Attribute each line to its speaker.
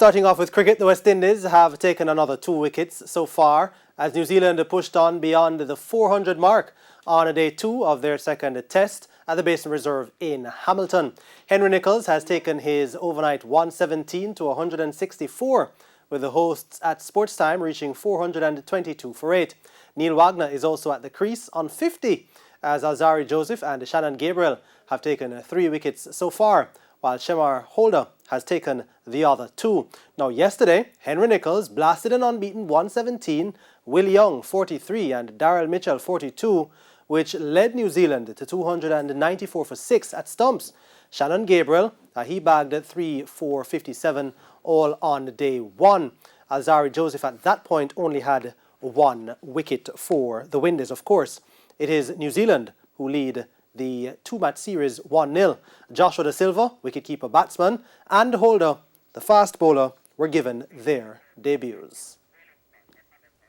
Speaker 1: Starting off with cricket, the West Indies have taken another 2 wickets so far as New Zealand pushed on beyond the 400 mark on day 2 of their second test at the Basin Reserve in Hamilton. Henry Nicholls has taken his overnight 117 to 164, with the hosts at sports time reaching 422 for 8. Neil Wagner is also at the crease on 50 as Alzarri Joseph and Shannon Gabriel have taken 3 wickets so far, while Shemar Holder has taken the other 2. Now yesterday, Henry Nicholls blasted an unbeaten 117, Will Young 43 and Daryl Mitchell 42, which led New Zealand to 294 for 6 at stumps. Shannon Gabriel, he bagged 3 for 57 all on day 1. Alzarri Joseph at that point only had 1 wicket for the Windies, of course. It is New Zealand who lead the 2-match series 1-0. Joshua Da Silva, wicketkeeper batsman, and Holder, the fast bowler, were given their debuts.